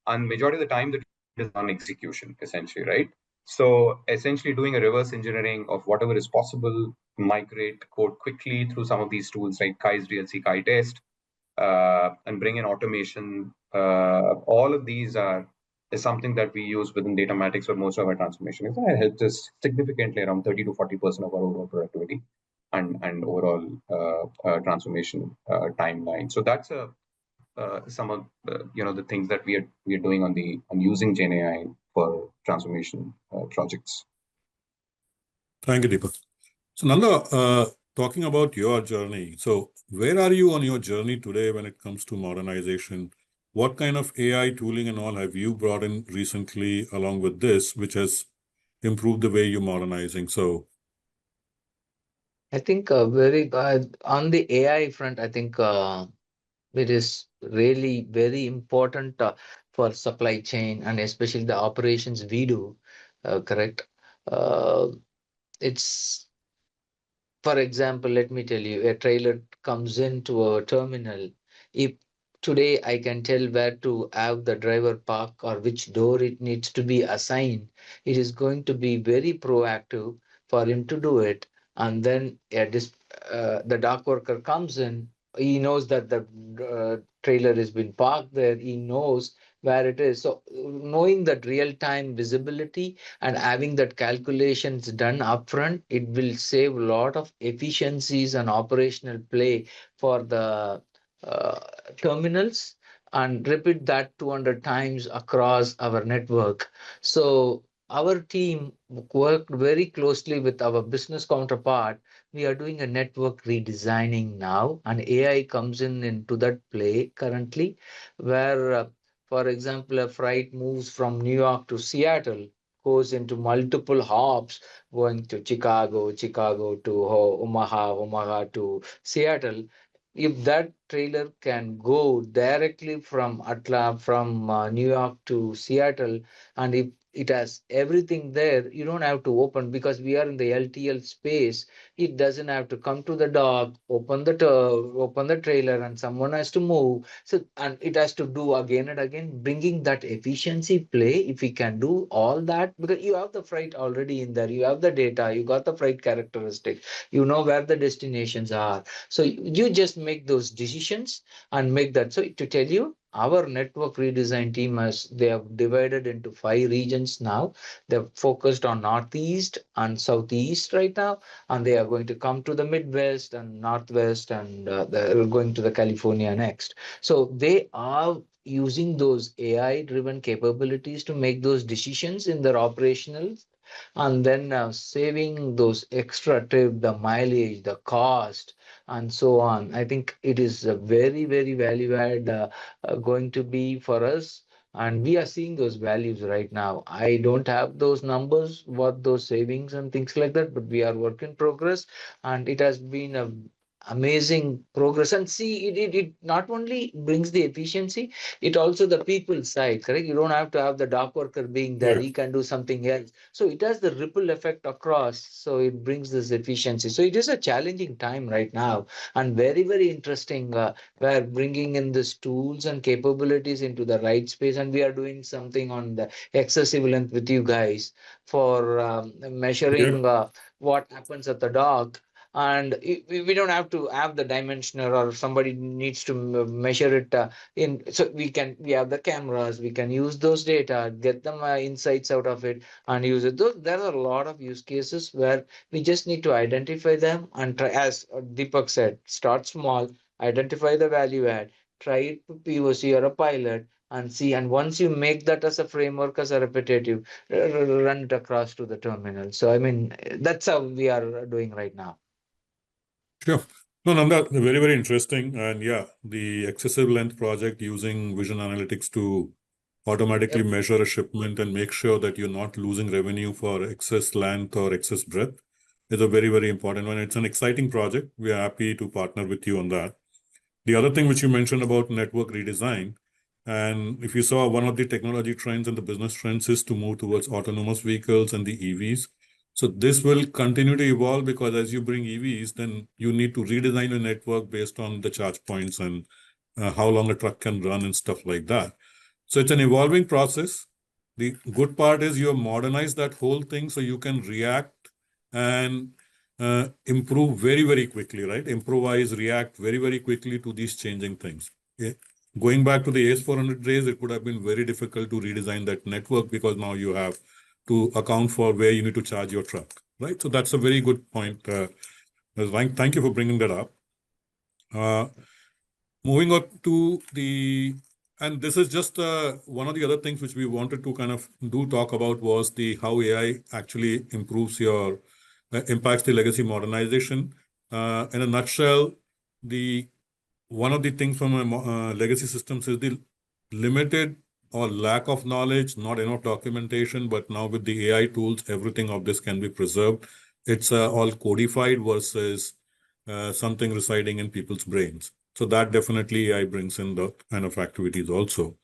and majority of the time that is on execution, essentially, right? So essentially doing a reverse engineering of whatever is possible, migrate code quickly through some of these tools like Kai's DLC, Kai Test, and bring in automation. All of these is something that we use within Datamatics for most of our transformation. It helps us significantly, around 30 to 40% of our overall productivity and overall transformation timeline. So that's some of the things that we are doing on using GenAI for transformation projects. Thank you, Deepak. So Nanda, talking about your journey, so where are you on your journey today when it comes to modernization? What kind of AI tooling and all have you brought in recently along with this, which has improved the way you're modernizing? So I think on the AI front, I think it is really very important for supply chain and especially the operations we do, correct? Uh, it's, for example, let me tell you, a trailer comes into a terminal. If today I can tell where to have the driver park or which door it needs to be assigned, it is going to be very proactive for him to do it. And then the dock worker comes in. He knows that the trailer has been parked there. He knows where it is. So knowing that real-time visibility and having that calculations done upfront, it will save a lot of efficiencies and operational play for the uh, terminals, and repeat that 200 times across our network. So our team worked very closely with our business counterpart. We are doing a network redesigning now, and AI comes in into that play currently, where for example, a freight moves from New York to Seattle, goes into multiple hops, going to Chicago, Chicago to Omaha, Omaha to Seattle. If that trailer can go directly from New York to Seattle, and if it has everything there, you don't have to open, because we are in the LTL space. It doesn't have to come to the dock, open the trailer, and someone has to move. So, and it has to do again and again, bringing that efficiency play. If we can do all that, because you have the freight already in there, you have the data, you got the freight characteristics, you know where the destinations are. So you just make those decisions and make that. So to tell you, our network redesign team they have divided into 5 regions now. They're focused on Northeast and Southeast right now, and they are going to come to the Midwest and Northwest, and they're going to the California next. So they are using those AI driven capabilities to make those decisions in their operational, and then saving those extra trip, the mileage, the cost, and so on. I think it is a very, very value add going to be for us. And we are seeing those values right now. I don't have those numbers, what those savings and things like that, but we are work in progress, and it has been a amazing progress. And see, it not only brings the efficiency, it also the people side, correct? You don't have to have the dock worker being there. Yeah. He can do something else. So it has the ripple effect across. So it brings this efficiency. So it is a challenging time right now, and very, very interesting. We're bringing in these tools and capabilities into the right space, and we are doing something on the accessible length with you guys for Yeah. measuring what happens at the dock. And we don't have to have the dimensioner, or somebody needs to measure it in. So we have the cameras, we can use those data, get them insights out of it, and use it. There are a lot of use cases where we just need to identify them and try, as Deepak said, start small, identify the value add, try it to POC or a pilot, and see. And once you make that as a framework, as a repetitive, run it across to the terminal. So I mean, that's how we are doing right now. Sure. No, Nanda, very, very interesting. And yeah, the excessive length project using vision analytics to automatically Yep. measure a shipment and make sure that you're not losing revenue for excess length or excess breadth is a very, very important one. It's an exciting project. We are happy to partner with you on that. The other thing which you mentioned about network redesign, and if you saw, one of the technology trends and the business trends is to move towards autonomous vehicles and the EVs. So this will continue to evolve, because as you bring EVs, then you need to redesign your network based on the charge points and how long a truck can run and stuff like that. So it's an evolving process. The good part is you have modernized that whole thing so you can react and improve very, very quickly, right? Improvise, react very, very quickly to these changing things. Yeah. Going back to the AS400 days, it would have been very difficult to redesign that network, because now you have to account for where you need to charge your truck, right? So that's a very good point. Thank you for bringing that up. Moving on to and this is just one of the other things which we wanted to kind of talk about, was the how AI actually improves your impacts the legacy modernization. In a nutshell, the one of the things from legacy systems is the limited or lack of knowledge, not enough documentation. But now with the AI tools, everything of this can be preserved. It's all codified versus something residing in people's brains. So that definitely AI brings in the kind of activities also.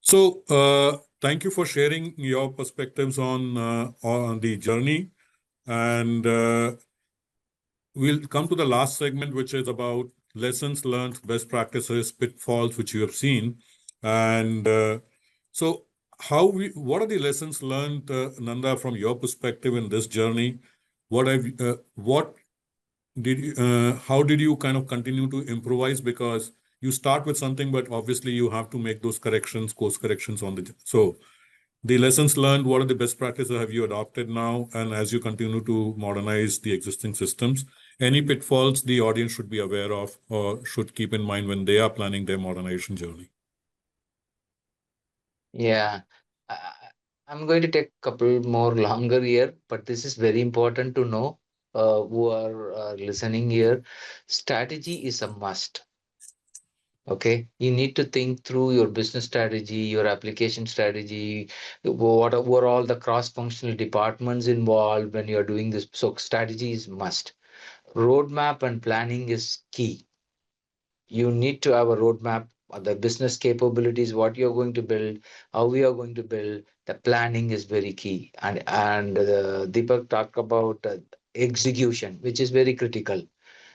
So thank you for sharing your perspectives on the journey. And we'll come to the last segment, which is about lessons learned, best practices, pitfalls, which you have seen. And so what are the lessons learned, Nanda, from your perspective in this journey? How did you kind of continue to improvise? Because you start with something, but obviously you have to make those course corrections on so the lessons learned, what are the best practices have you adopted now? And as you continue to modernize the existing systems, any pitfalls the audience should be aware of or should keep in mind when they are planning their modernization journey? Yeah, I'm going to take a couple more longer here, but this is very important to know, who are listening here. Strategy is a must. Okay, you need to think through your business strategy, your application strategy, what were all the cross-functional departments involved when you're doing this. So strategy is must. Roadmap and planning is key. You need to have a roadmap, the business capabilities, what you're going to build, how we are going to build. The planning is very key. And Deepak talked about execution, which is very critical.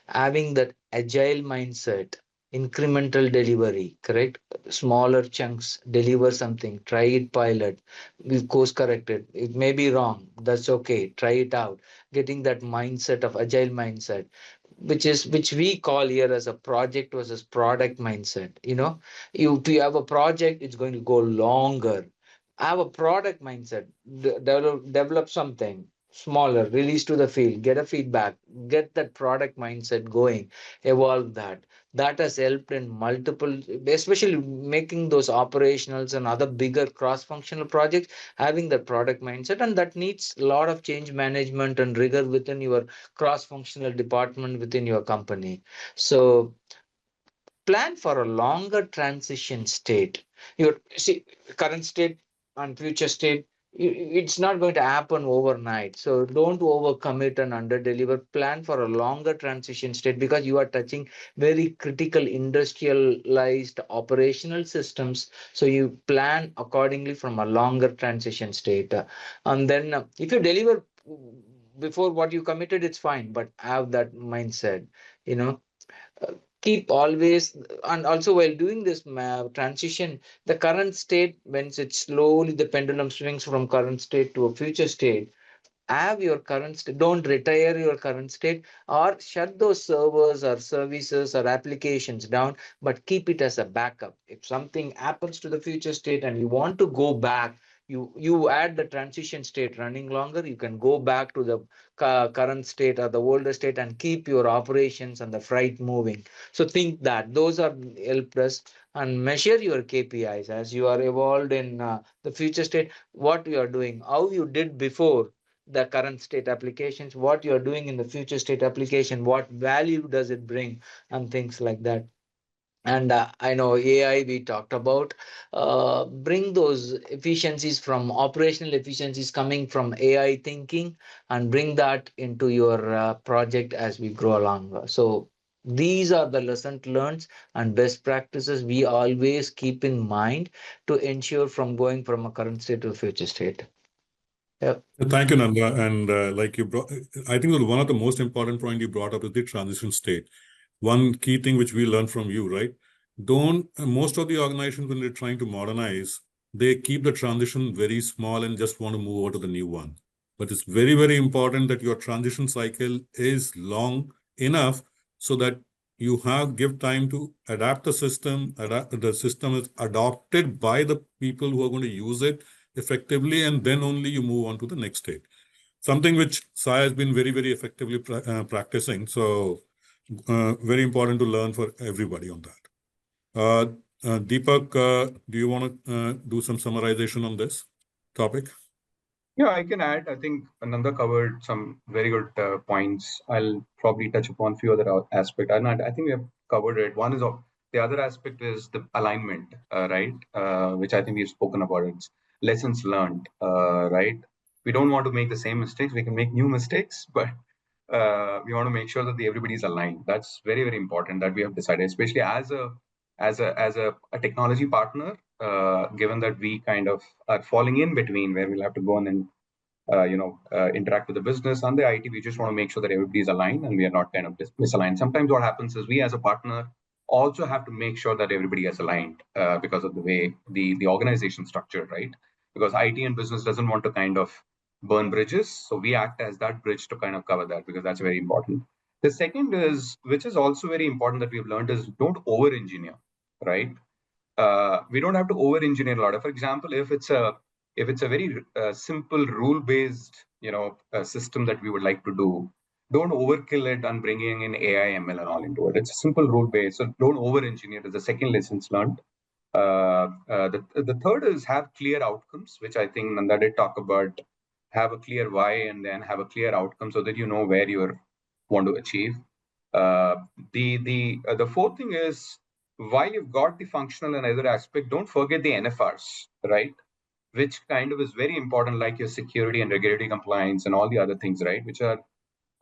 Having that agile mindset, incremental delivery, correct? Smaller chunks, deliver something, try it, pilot, we course correct it. It may be wrong, that's okay, try it out. Getting that mindset of agile mindset, which we call here as a project versus product mindset. You to have a project, it's going to go longer. Have a product mindset, develop something smaller, release to the field, get a feedback, get that product mindset going, evolve that. That has helped in multiple, especially making those operationals and other bigger cross-functional projects, having that product mindset, and that needs a lot of change management and rigor within your cross-functional department within your company. So plan for a longer transition state. Your see current state and future state, it's not going to happen overnight. So don't overcommit and underdeliver. Plan for a longer transition state because you are touching very critical industrialized operational systems. So you plan accordingly from a longer transition state. And then if you deliver before what you committed, it's fine, but have that mindset. You know, uh, keep always, and also while doing this transition, the current state, when it's slowly the pendulum swings from current state to a future state, have your current state, don't retire your current state or shut those servers or services or applications down, but keep it as a backup. If something happens to the future state and you want to go back, you add the transition state running longer, you can go back to the current state or the older state and keep your operations and the freight moving. So think that those are helped us. And measure your KPIs as you are evolved in the future state, what you are doing, how you did before the current state applications, what you're doing in the future state application, what value does it bring, and things like that. And I know AI we talked about, bring those efficiencies from operational efficiencies coming from AI thinking and bring that into your project as we grow along. So these are the lessons learned and best practices we always keep in mind to ensure from going from a current state to a future state. Yep. Thank you, Nanda. And like you brought, I think that one of the most important point you brought up is the transition state. One key thing which we learned from you, right? Most of the organizations, when they're trying to modernize, they keep the transition very small and just want to move over to the new one. But it's very, very important that your transition cycle is long enough so that you give time to adapt the system. The system is adopted by the people who are going to use it effectively, and then only you move on to the next state. Something which SAIA has been very, very effectively practicing. So very important to learn for everybody on that. Deepak, do you want to do some summarization on this topic? Yeah, I can add. I think Ananda covered some very good points. I'll probably touch upon a few other aspects. And I think we have covered it. One is the other aspect is the alignment, right? Which I think we've spoken about. It's lessons learned, right? We don't want to make the same mistakes. We can make new mistakes, but we want to make sure that everybody's aligned. That's very, very important that we have decided, especially as a technology partner. given that we kind of are falling in between where we'll have to go and then interact with the business and the IT. We just want to make sure that everybody's aligned and we are not kind of misaligned. Sometimes what happens is we as a partner also have to make sure that everybody is aligned because of the way the organization structured, right? Because IT and business doesn't want to kind of burn bridges. So we act as that bridge to kind of cover that because that's very important. The second is, which is also very important that we've learned, is don't over-engineer, right? We don't have to over-engineer a lot. For example, if it's a very simple rule-based system that we would like to do, don't overkill it on bringing in AI, ML, and all into it. It's a simple rule-based, so don't over-engineer. Is the second lessons learned. The third is have clear outcomes, which I think Nanda did talk about. Have a clear why and then have a clear outcome so that you know where you want to achieve. The fourth thing is, while you've got the functional and other aspect, don't forget the NFRs, right? Which kind of is very important, like your security and regulatory compliance and all the other things, right? Which are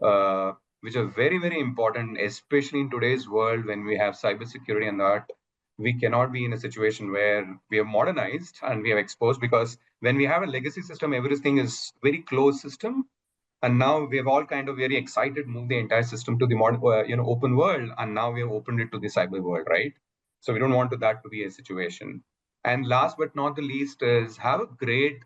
very, very important, especially in today's world when we have cybersecurity and that. We cannot be in a situation where we have modernized and we have exposed, because when we have a legacy system, everything is very closed system. And now we have all kind of very excited move the entire system to the modern, open world, and now we have opened it to the cyber world, right? So we don't want that to be a situation. And last but not the least is have a great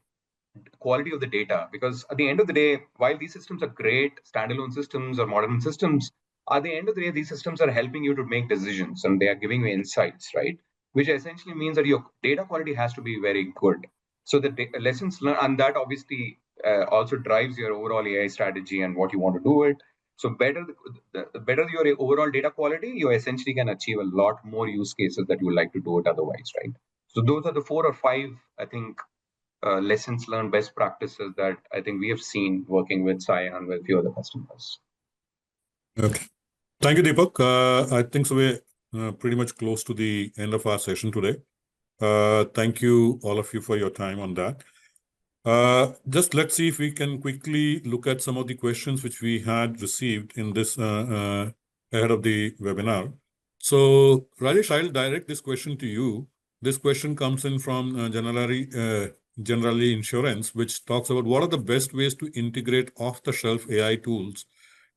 quality of the data, because at the end of the day, while these systems are great standalone systems or modern systems, at the end of the day, these systems are helping you to make decisions and they are giving you insights, right? Which essentially means that your data quality has to be very good. So the lessons learned, and that obviously also drives your overall AI strategy and what you want to do it. So the better your overall data quality, you essentially can achieve a lot more use cases that you would like to do it otherwise, right? So those are the 4 or 5, I think, lessons learned, best practices that I think we have seen working with SAIA and with a few other customers. Okay. Thank you, Deepak. I think so we're pretty much close to the end of our session today. Thank you, all of you, for your time on that. Just let's see if we can quickly look at some of the questions which we had received in this ahead of the webinar. So, Rajesh, I'll direct this question to you. This question comes in from Generally Insurance, which talks about what are the best ways to integrate off-the-shelf AI tools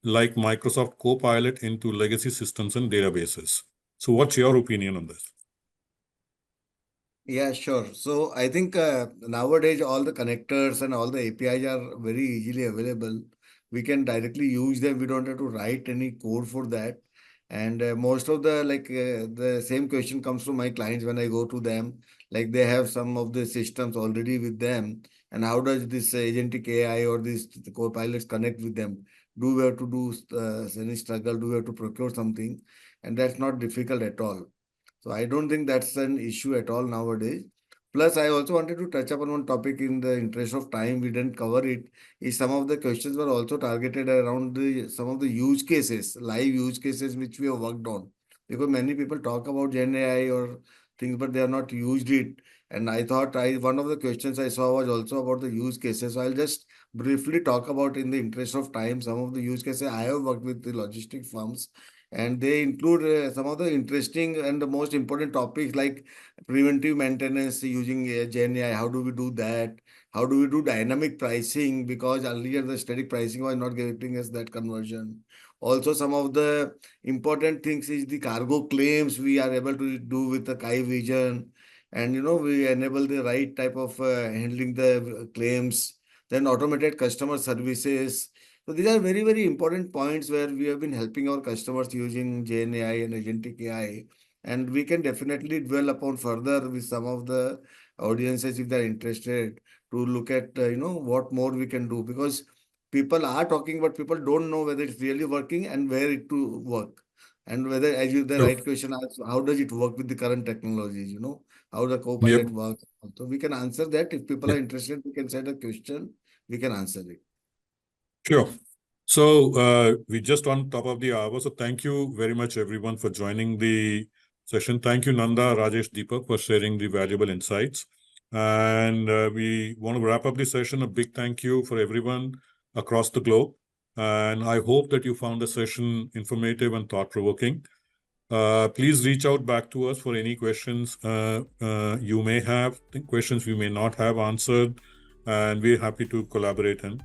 like Microsoft Copilot into legacy systems and databases. So what's your opinion on this? Yeah, sure. So I think nowadays all the connectors and all the APIs are very easily available. We can directly use them. We don't have to write any code for that. And most of the same question comes to my clients when I go to them. Like they have some of the systems already with them. And how does this agentic AI or these co-pilots connect with them? Do we have to do any struggle? Do we have to procure something? And that's not difficult at all. So I don't think that's an issue at all nowadays. Plus, I also wanted to touch upon one topic in the interest of time. We didn't cover it. Is some of the questions were also targeted around some of the use cases, live use cases which we have worked on. Because many people talk about Gen AI or things, but they have not used it. And I thought one of the questions I saw was also about the use cases. So I'll just briefly talk about, in the interest of time, some of the use cases I have worked with the logistic firms. And they include some of the interesting and the most important topics like preventive maintenance using Gen AI. How do we do that? How do we do dynamic pricing? Because earlier the static pricing was not giving us that conversion. Also, some of the important things is the cargo claims we are able to do with the Kai Vision. And, we enable the right type of handling the claims. Then automated customer services. So these are very, very important points where we have been helping our customers using GenAI and agentic AI. And we can definitely dwell upon further with some of the audiences if they're interested to look at, what more we can do. Because people are talking, but people don't know whether it's really working and where it to work. And whether, as you, the Sure. right question asks, how does it work with the current technologies, how the co-pilot Yep. works. So we can answer that. If people Yep. are interested, we can send a question, we can answer it. Sure. So we just on top of the hour. So thank you very much, everyone, for joining the session. Thank you, Nanda, Rajesh, Deepak, for sharing the valuable insights. And we want to wrap up the session. A big thank you for everyone across the globe. And I hope that you found the session informative and thought-provoking. Please reach out back to us for any questions you may have, questions we may not have answered, and we're happy to collaborate and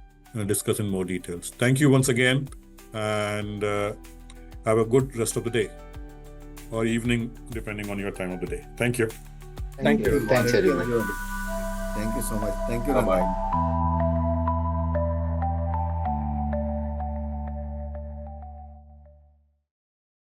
discuss in more details. Thank you once again, and have a good rest of the day or evening, depending on your time of the day. Thank you. Thank you. Thanks, everyone. Thank you so much. Thank you. Bye-bye. Nanda.